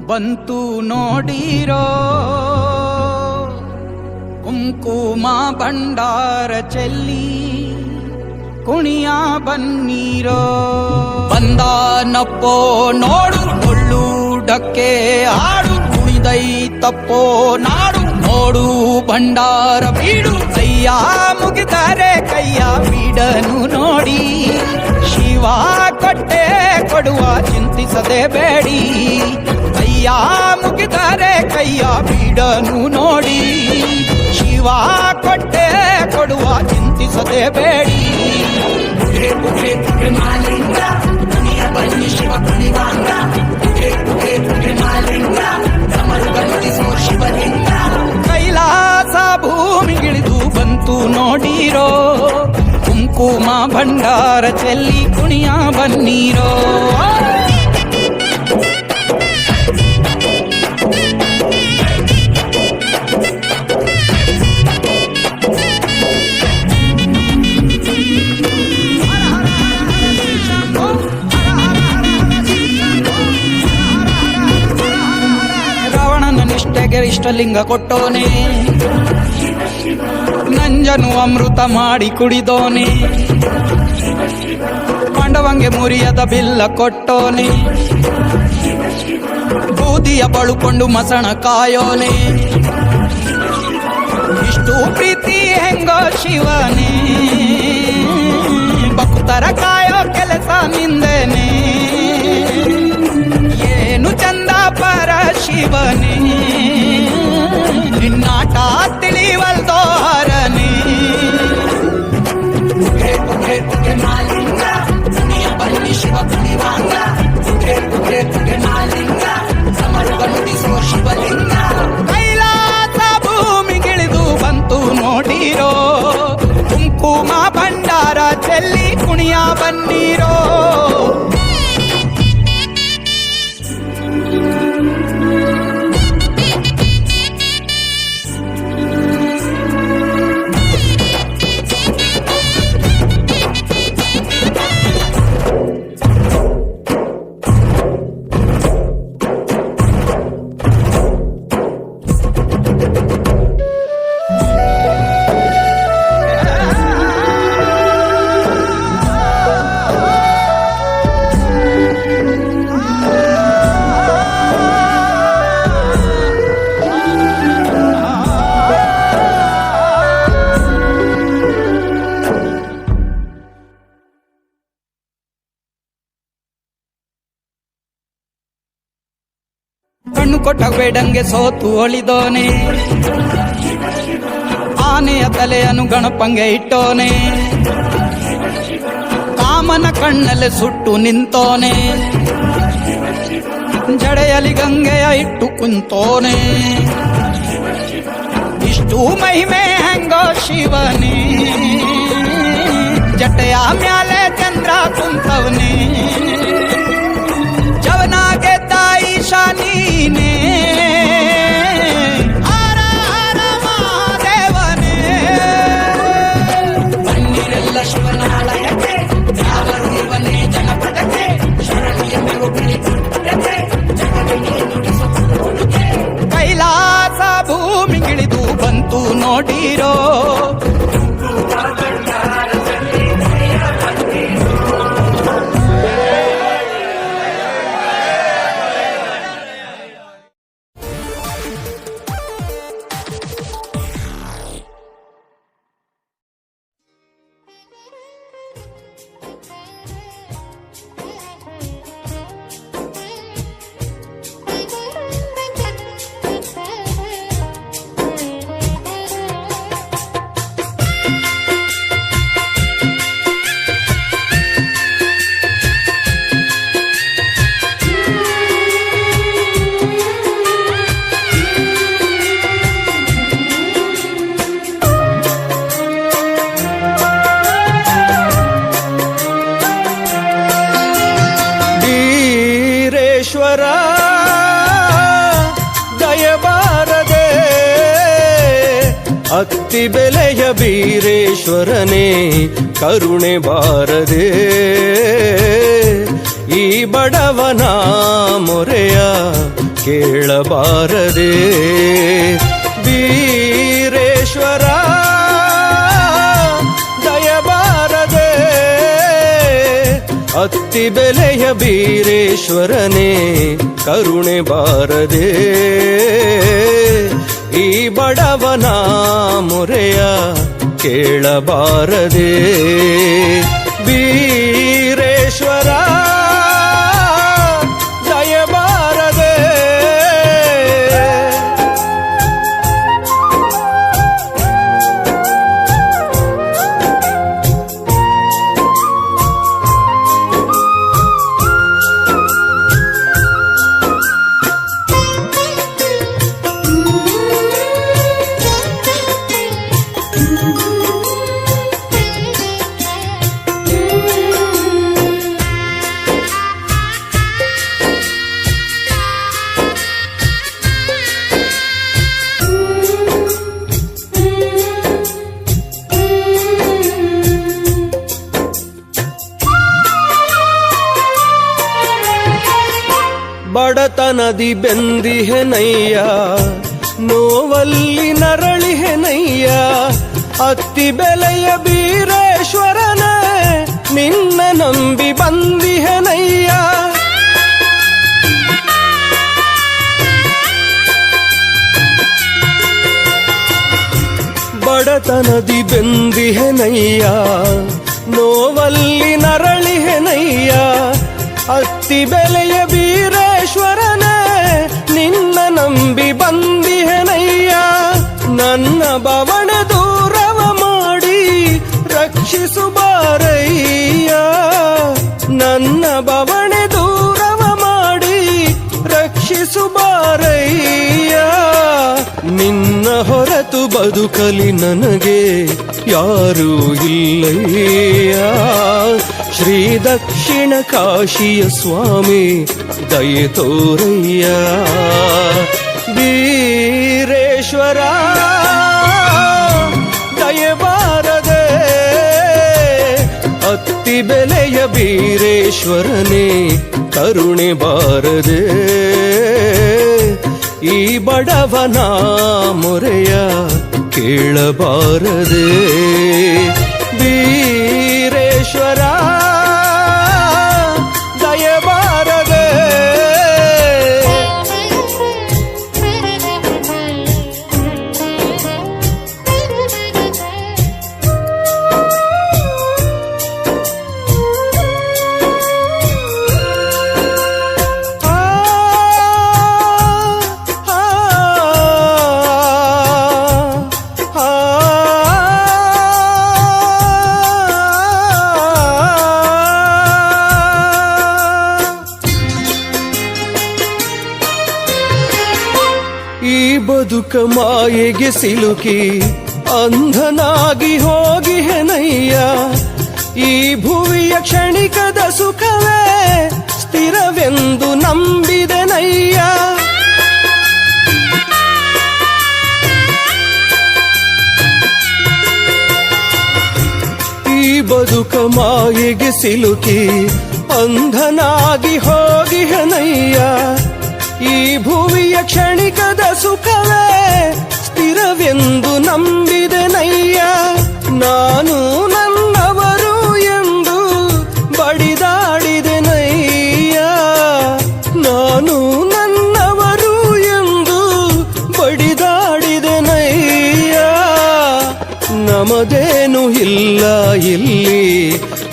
ಬಂತು ನೋಡಿರೋ ಕುಂಕುಮ ಭಂಡಾರ ಚೆಲ್ಲಿ ಕುಣಿಯ ಬನ್ನೀರೋ ಬಂದಾನಪ್ಪೋ ನೋಡು ಕೊಳ್ಳುಡಕ್ಕೆ ಆಡು ಕುಣಿದೈತಪ್ಪೋ ನಾಡು ನೋಡು ಭಂಡಾರ ಬೀಡು ಕೈಯ ಮುಗಿದರೆ ಕೈಯ ಬೀಡನು ನೋಡಿ ಶಿವ ಕೊಟ್ಟೆ ಕೊಡುವ ಚಿಂತಿಸದೆ ಬೇಡಿ ಕೈಯ ಮುಗಿದರೆ ಕೈಯ ಬೀಡನು ನೋಡಿ ಶಿವ ಕೊಟ್ಟೆ ಕೊಡುವ ಚಿಂತಿಸದೆ ಬೇಡಿ ಕೈಲಾಸ ಭೂಮಿಗಿಳಿದು ಬಂತು ನೋಡಿರೋ ಕುಂಕುಮ ಭಂಡಾರ ಚೆಲ್ಲಿ ಕುಣಿಯ ಬನ್ನೀರೋ ಇಷ್ಟಲಿಂಗ ಕೊಟ್ಟೋನೆ ನಂಜನು ಅಮೃತ ಮಾಡಿ ಕುಡಿದೋನೆ ಪಾಂಡವಂಗೆ ಮುರಿಯದ ಬಿಲ್ಲ ಕೊಟ್ಟೋನೆ ಬೂದಿಯ ಬಳುಕೊಂಡು ಮಸಣ ಕಾಯೋನೆ ಇಷ್ಟು ಪ್ರೀತಿ ಹೆಂಗೋ ಶಿವನೇ ಭಕ್ತರ ಕಾಯೋ ಕೆಲಸ ನಿಂದೇನೆ ಏನು ಚಂದ ಪರ ಶಿವನೇ ನಿನ್ನಾಟ ತಿಳಿವಲ್ದೋರನೇ ಶಿವ ಶಿವಲಿಂಗ ಕೈಲಾಸ ಭೂಮಿಗಿಳಿದು ಬಂತು ನೋಡಿರೋ ಕುಂಕುಮ ಭಂಡಾರ ಚೆಲ್ಲಿ ಕುಣಿಯ ಬನ್ನೀರೋ ಕಣ್ಣು ಕೊಟ್ಟ ಬೇಡಂಗೆ ಸೋತು ಒಳಿದೋನೆ ಆನೆಯ ತಲೆಯನ್ನು ಗಣಪಂಗೆ ಇಟ್ಟೋನೆ ಕಾಮನ ಕಣ್ಣಲ್ಲಿ ಸುಟ್ಟು ನಿಂತೋನೆ ಜಡೆಯಲ್ಲಿ ಗಂಗೆಯ ಇಟ್ಟು ಕುಂತೋನೆ ಇಷ್ಟು ಮಹಿಮೆ ಹೆಂಗೋ ಶಿವನೇ ಜಟೆಯ ಮ್ಯಾಲೆ ಚಂದ್ರ ಕುಂತವನೇ ಜವನಾಗೆ ತಾಯಿ ಶಾನೀನೇ ಹರ ಹರ ಮಹಾದೇವನೇ ಬನ್ನಿರೆಲ್ಲ ಶಿವನಾಲಯಕ್ಕೆ ಯಾವರು ಇವನೇ ಜನಪದಕ್ಕೆ ಶರಣಿಯ ಮೇವು ಬಿಳಿಕೊಟ್ಟಕ್ಕೆ ಜಗವಿಗೆ ನುಡಿಸುತ್ತೆ ಕೈಲಾಸ ಭೂಮಿಗಿಳಿದು ಬಂತು ನೋಡಿರೋ ದಯಬಾರದೆ ಅತ್ತಿ ಬೆಲೆಯ ಬೀರೇಶ್ವರನೇ ಕರುಣೆ ಬಾರದೆ ಈ ಬಡವನ ಮೊರೆಯ ಕೇಳಬಾರದೆ ವೀರೇಶ್ವರ ದಯಬಾರದೆ ಅತ್ತಿ ಬೆಲೆಯ ಬೀರೇಶ್ವರನೇ ಕರುಣೆ ಬಾರದೆ ಈ ಬಡವನ ಮೊರೆಯ ಕೇಳಬಾರದೆ ವೀರೇಶ್ವರ ದಯಬಾರದೆ ಬಡತನದಿ ಬೆಂದಿಹೆನಯ್ಯ ನೋವಲ್ಲಿ ನರಳಿಹೆನಯ್ಯ ಅತ್ತಿ ಬೆಲೆಯ ಬೀರೇಶ್ವರನ ನಿನ್ನ ನಂಬಿ ಬಂದಿಹೆನಯ್ಯ ಬಡತನದಿ ಬೆಂದಿಹೆನಯ್ಯ ನೋವಲ್ಲಿ ನರಳಿಹೆನಯ್ಯ ಅತ್ತಿ ಬೆಲೆಯ ಬೀರೇಶ್ವರನ ನಿನ್ನ ನಂಬಿ ಬಂದಿಹೆನಯ್ಯ ನನ್ನ ಬವಣೆ ದೂರವ ಮಾಡಿ ರಕ್ಷಿಸು ಬಾರಯ್ಯ ನನ್ನ ಬವಣೆ ದೂರವ ಮಾಡಿ ರಕ್ಷಿಸು ಬಾರಯ್ಯ ನಿನ್ನ ಹೊರತು ಬದುಕಲಿ ನನಗೆ ಯಾರೂ ಇಲ್ಲಯ್ಯ ಶ್ರೀ ದಕ್ಷಿಣ ಕಾಶಿಯ ಸ್ವಾಮಿ ದಯೆ ತೋರಯ್ಯ ವೀರೇಶ್ವರ ದಯಬಾರದೆ ಅತ್ತಿ ಬೆಲೆಯ ಬೀರೇಶ್ವರನೇ ಕರುಣೆ ಬಾರದೆ ಈ ಬಡವನ ಮೊರೆಯ ಕೇಳಬಾರದೆ ವೀರೇಶ್ವರ ದಯಬಾರದೆ ಬದುಕ ಮಾಯೆಗೆ ಸಿಲುಕಿ ಅಂಧನಾಗಿ ಹೋಗಿಹೆನಯ್ಯ ಈ ಭುವಿಯ ಕ್ಷಣಿಕದ ಸುಖವೇ ಸ್ಥಿರವೆಂದು ನಂಬಿದೆನಯ್ಯ ಈ ಬದುಕ ಮಾಯೆಗೆ ಸಿಲುಕಿ ಅಂಧನಾಗಿ ಹೋಗಿಹೆನಯ್ಯ ಈ ಭುವಿಯ ಕ್ಷಣಿಕದ ಸುಖವೇ ಸ್ಥಿರವೆಂದು ನಂಬಿದೆನಯ್ಯ ನಾನು ನನ್ನವರು ಎಂದು ಬಡಿದಾಡಿದೆನಯ್ಯ ನಾನು ನನ್ನವರು ಎಂದು ಬಡಿದಾಡಿದೆನಯ್ಯ ನಮದೇನು ಇಲ್ಲ ಇಲ್ಲಿ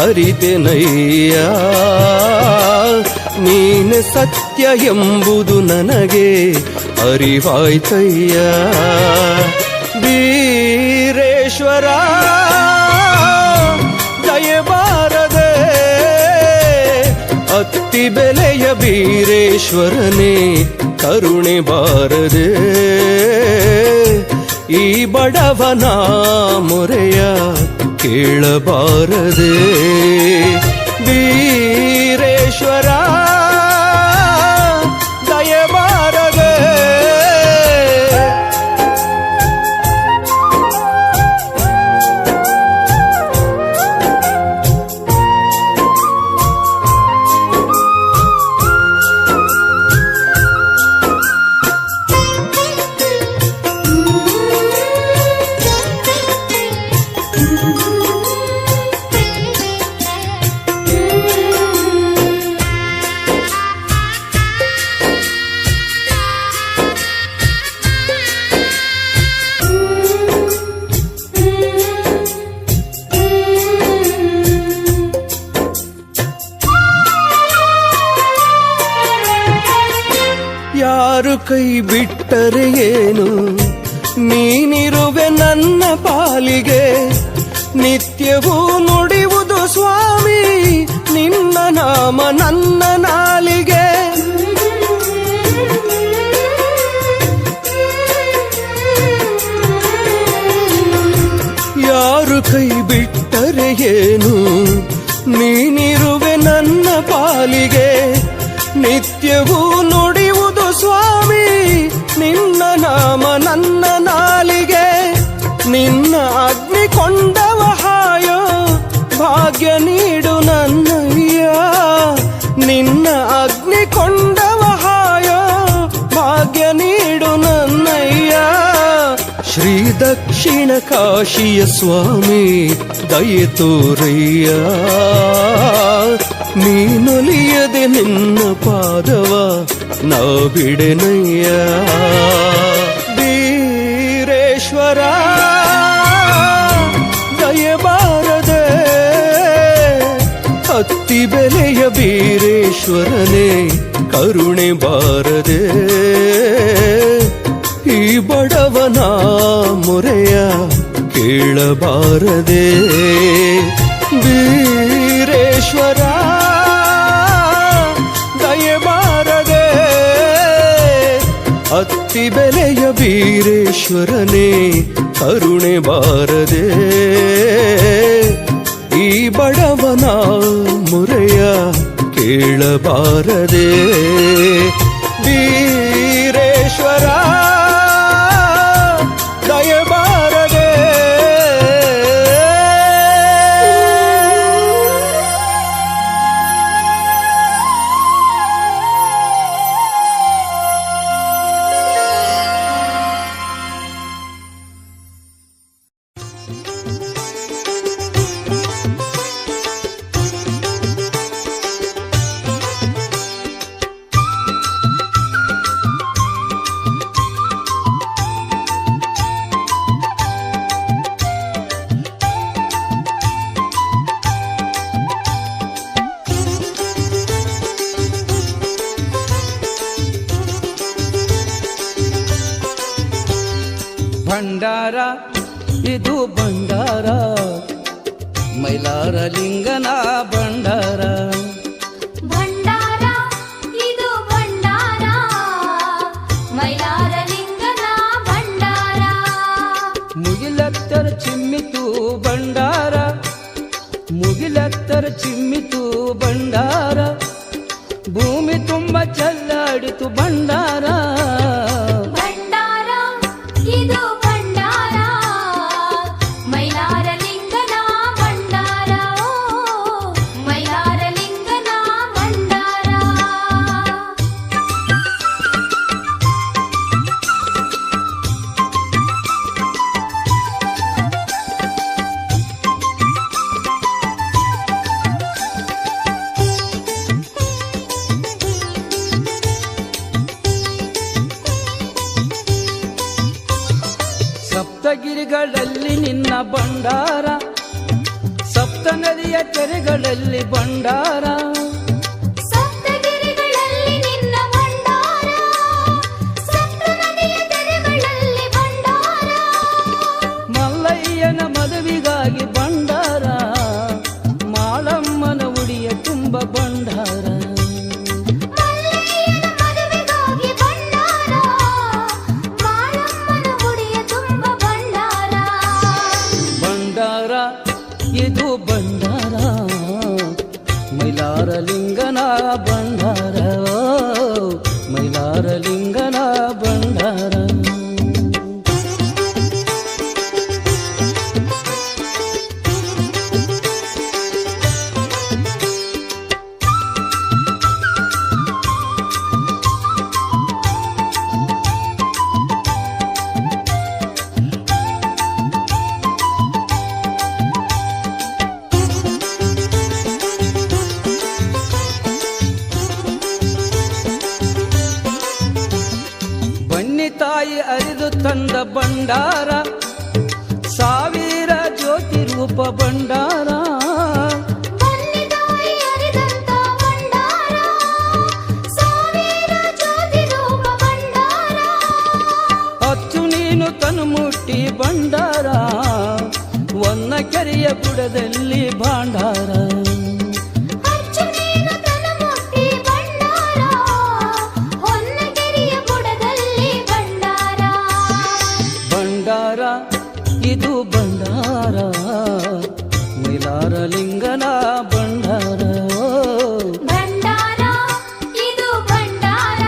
ಅರಿತೆನಯ್ಯ ನೀನೆ ಸತ್ಯ ಎಂಬುದು ನನಗೆ ಅರಿವಾಯ್ತಯ್ಯ ವೀರೇಶ್ವರ ದಯಬಾರದೆ ಅತ್ತಿ ಬೆಲೆಯ ಬೀರೇಶ್ವರನೇ ಕರುಣೆ ಬಾರದೆ ಈ ಬಡವನ ಮೊರೆಯ ಕೇಳಬಾರದೆ ವೀರೇಶ್ವರ ದಯಬಾರದೆ ಯಾರು ಕೈ ಬಿಟ್ಟರೆ ಏನು, ನೀನಿರುವೆ ನನ್ನ ಪಾಲಿಗೆ. ನಿತ್ಯವೂ ನುಡಿಯುವುದು ಸ್ವಾಮಿ ನಿನ್ನ ನಾಮ ನನ್ನ ನಾಲಿಗೆ. ಯಾರು ಕೈ ಬಿಟ್ಟರೆ ಏನು, ನೀನಿರುವೆ ನನ್ನ ಪಾಲಿಗೆ. ನಿತ್ಯವೂ ನುಡಿಯುವುದು ಸ್ವಾಮಿ ನಿನ್ನ ನಾಮ ನನ್ನ ನಾಲಿಗೆ. ನಿನ್ನ ಅಗ್ನಿ ಕೊಂಡವ ಹಾಯೋ ಭಾಗ್ಯ ನೀಡು ನನ್ನಯ್ಯ. ನಿನ್ನ ಅಗ್ನಿ ಕೊಂಡವ ಹಾಯೋ ಭಾಗ್ಯ ನೀಡು ನನ್ನಯ್ಯ. ಶ್ರೀ ದಕ್ಷಿಣ ಕಾಶಿಯ ಸ್ವಾಮಿ ದಯೆ ತೋರಯ್ಯ. ನೀನೊಲಿಯದೆ ನಿನ್ನ ಪಾದವ ನಾ ಬಿಡೆನಯ್ಯ. ವೀರೇಶ್ವರ ದಯೆ ಬಾರದೆ, ಅತ್ತಿ ಬೆಲೆಯ ವೀರೇಶ್ವರನೇ ಕರುಣೆ ಬಾರದೆ. ಈ ಬಡವನ ಮೊರೆಯ ಕೇಳಬಾರದೆ. ವೀರೇಶ್ವರ ದಯೆ ಬಾರದೆ, ಅತ್ತಿ ಬೆಲೆಯ ವೀರೇಶ್ವರನೇ ಕರುಣೆ ಬಾರದೆ. ಈ ಬಡವನ ಮೊರೆಯ ಕೇಳಬಾರದೆ. ವೀರೇಶ್ವರ ದಯೆ ಬಾರದೆ. ಭಂಡಾರ ಇದು ಭಂಡಾರ, ಮೈಲಾರ ಲಿಂಗನ ಭಂಡಾರ. ಭಂಡಾರ ಇದು ಭಂಡಾರ, ಮೈಲಾರ ಲಿಂಗನ ಭಂಡಾರ. ಮುಗಿಲತ್ತರ ಚಿಮ್ಮಿತು ಭಂಡಾರ, ಮುಗಿಲತ್ತರ ಚಿಮ್ಮಿತು ಭಂಡಾರ. ಭೂಮಿ ತುಂಬ ಚೆಲ್ಲಾಡಿತು ಭಂಡಾರ. ಭಂಡಾರ ಇದು ಭಂಡಾರ, ಮೈಲಾರ ಲಿಂಗನ ಭಂಡಾರ. ಮೈಲಾರ ಲಿಂಗನ ಭಂಡಾರ. ಸಪ್ತಗಿರಿಗಳಲ್ಲಿ ನಿನ್ನ ಭಂಡಾರ, ಸಪ್ತ ನದಿಯ ಕೆರೆಗಳಲ್ಲಿ ಭಂಡಾರ. ಸಪ್ತಗಿರಿಗಳಲ್ಲಿ ನಿನ್ನ ಭಂಡಾರ, ಸಪ್ತ ನದಿಯ ತೆರೆಗಳಲ್ಲಿ ಭಂಡಾರ. ಮಲ್ಲಯ್ಯನ ಮದುವೆಗಾಗಿ ಭಂಡಾರ, ಮಾಳಮ್ಮನ ಉಡಿಯ ತುಂಬ ಭಂಡಾರ. ಮಲ್ಲಯ್ಯನ ಮದುವೆಗಾಗಿ ಭಂಡಾರ, ಮಾಳಮ್ಮನ ಉಡಿಯ ತುಂಬ ಭಂಡಾರ. ಭಂಡಾರ ಇದು ಭಂಡಾರ, ಮೈಲಾರ ಲಿಂಗನ ಭಂಡಾರ. ಮೈಲಾರ ಲಿಂಗನ ಭಂಡಾರ. ಬನ್ನಿ ತಾಯಿ ಅರಿದು ತಂದ ಭಂಡಾರ, ಸಾವಿರ ಜ್ಯೋತಿ ರೂಪ ಭಂಡಾರ. ಬನ್ನಿ ತಾಯಿ ಅರಿದಂತ ಭಂಡಾರ, ಸಾವಿರ ಜ್ಯೋತಿ ರೂಪ ಭಂಡಾರ. ಬುಡದಲ್ಲಿ ಭಾಂಡಾರ ಅಚ್ಚು ನೀನು ತನ ಮುಟ್ಟಿ ಭಂಡಾರ ಹೊನ್ನಕೆರೆಯ ಬುಡದಲ್ಲಿ ಭಂಡಾರ ಭಂಡಾರ ಇದು ಭಂಡಾರ ಮೈಲಾರ ಲಿಂಗನ ಭಂಡಾರ ಭಂಡಾರ ಇದು ಭಂಡಾರ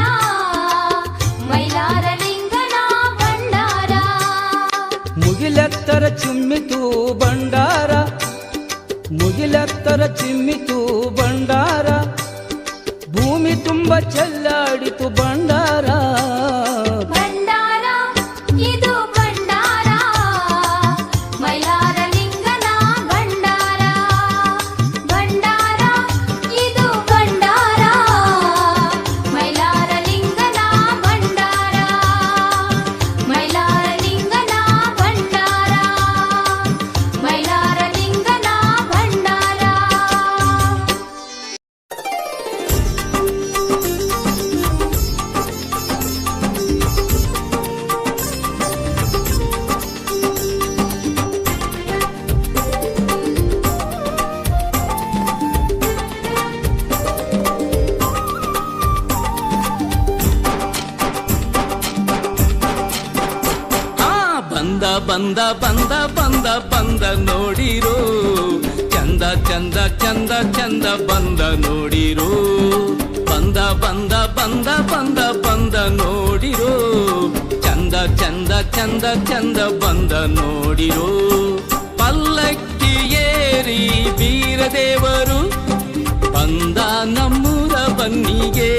ಮೈಲಾರ ಲಿಂಗನ ಭಂಡಾರ ಮುಗಿಲೆತ್ತರ ಚಿಮ್ಮಿತು ಭಂಡಾರ ಮುಗಿಲೆತ್ತರ ಚಿಮ್ಮಿತು ಭಂಡಾರ ಭೂಮಿ ತುಂಬ ಚೆಲ್ಲಾಡಿತು ಭಂಡಾರ ಭಂಡಾರ ಇದು ಭಂಡಾರ ಮೈಲಾರ ಲಿಂಗನ ಭಂಡಾರ ಭಂಡಾರ ಇದು ಭಂಡಾರ ಮೈಲಾರ ಲಿಂಗನ ಭಂಡಾರ ಮೈಲಾರ ಲಿಂಗನ ಭಂಡಾರ ಮೈಲಾರ ಲಿಂಗನ ಭಂಡಾರ ಬಂದ ಬಂದ ಬಂದ ಬಂದ ಬಂದ ನೋಡಿರೋ ಚಂದ ಚಂದ ಚಂದ ಚಂದ ಬಂದ ನೋಡಿರೋ ಬಂದ ಬಂದ ಬಂದ ಬಂದ ಬಂದ ನೋಡಿರೋ ಚಂದ ಚಂದ ಚಂದ ಚಂದ ಬಂದ ನೋಡಿರೋ ಪಲ್ಲಕ್ಕಿ ಏರಿ ಬೀರದೇವರು ಬಂದ ನಮ್ಮೂರ ಬನ್ನಿಗೆ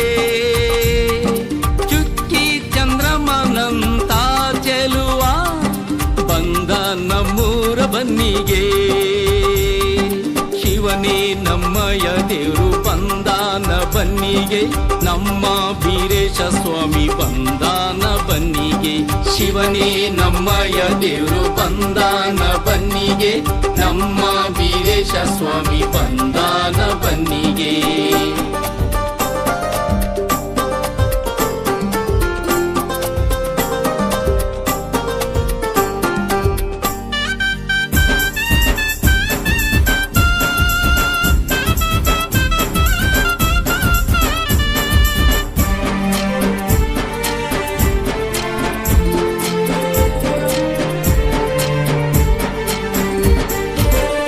ಚುಕ್ಕಿ ಚಂದ್ರಮನಂತ ಚೆಲುವ ಬಂದ ನಮ್ಮೂರ ಬನ್ನಿಗೆ ಶಿವನೇ ನಮ್ಮಯ ದೇವರು ಬಂದಾನ ಬನ್ನಿಗೆ ನಮ್ಮ ಬೀರೇಶ ಸ್ವಾಮಿ ಬಂದಾನ ಬನ್ನಿಗೆ ಶಿವನೇ ನಮ್ಮಯ ದೇವರು ಬಂದಾನ ಬನ್ನಿಗೆ ನಮ್ಮ ಬೀರೇಶ ಸ್ವಾಮಿ ಬಂದಾನ ಬನ್ನಿಗೆ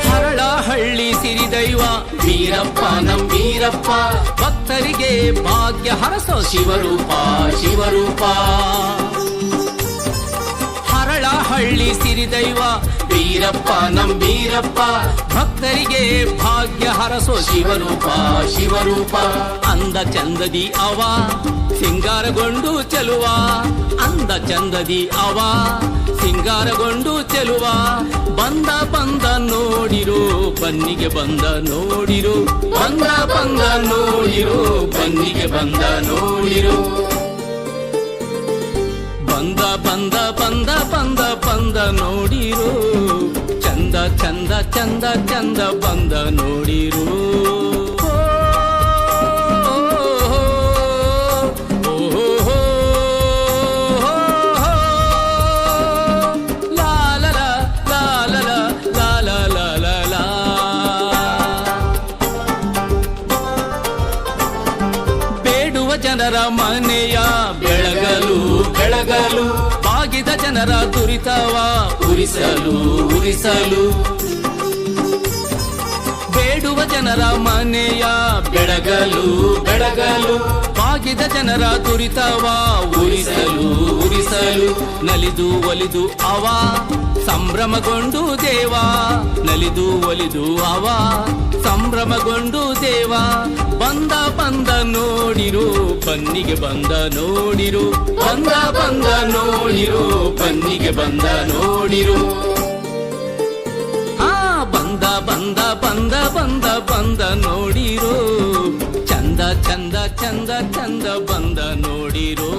ಹರಳಹಳ್ಳಿ ಸಿರಿದೈವ ವೀರಪ್ಪ ನಂ ವೀರಪ್ಪ ಭಕ್ತರಿಗೆ ಭಾಗ್ಯ ಹರಸೋ ಶಿವರೂಪ ಶಿವರೂಪ ಹರಳಹಳ್ಳಿ ಸಿರಿದೈವ ವೀರಪ್ಪ ನಂ ವೀರಪ್ಪ ಭಕ್ತರಿಗೆ ಭಾಗ್ಯ ಹರಸೋ ಶಿವರೂಪ ಶಿವರೂಪ ಅಂದ ಚಂದದಿ ಅವ ಸಿಂಗಾರಗೊಂಡು ಚೆಲುವ ಅಂದ ಚಂದದಿ ಅವ ಸಿಂಗಾರಗೊಂಡು ಚೆಲುವ ಬಂದ ಬಂದ ನೋಡಿರೋ ಬನ್ನಿಗೆ ಬಂದ ನೋಡಿರೋ ಬಂದ ಬಂದ ನೋಡಿರೋ ಬನ್ನಿಗೆ ಬಂದ ನೋಡಿರೋ ಬಂದ ಬಂದ ಬಂದ ಬಂದ ಬಂದ ನೋಡಿರೋ ಚಂದ ಚಂದ ಚಂದ ಚಂದ ಬಂದ ನೋಡಿರೋ ಜನರ ಮನೆಯ ಬೆಳಗಲು ಬೆಳಗಲು ಬಾಗಿದ ಜನರ ದುರಿತವ ಉರಿಸಲು ಉರಿಸಲು ಬೇಡುವ ಜನರ ಮನೆಯ ಬೆಳಗಲು ಬೆಳಗಲು ಬಾಗಿದ ಜನರ ದುರಿತವ ಉರಿಸಲು ಉರಿಸಲು ನಲಿದು ಒಲಿದು ಅವ ಸಂಭ್ರಮಗೊಂಡು ದೇವ ನಲಿದು ಒಲಿದು ಅವ ಸಂಭ್ರಮಗೊಂಡು ದೇವ ಬಂದ ಬಂದ ನೋಡಿರು ಬನ್ನಿಗೆ ಬಂದ ನೋಡಿರು ಬಂದ ಬಂದ ನೋಡಿರು ಬನ್ನಿಗೆ ಬಂದ ನೋಡಿರು ಬಂದ ಬಂದ ಬಂದ ಬಂದ ಬಂದ ನೋಡಿರೋ ಚಂದ ಚಂದ ಚಂದ ಚಂದ ಬಂದ ನೋಡಿರೋ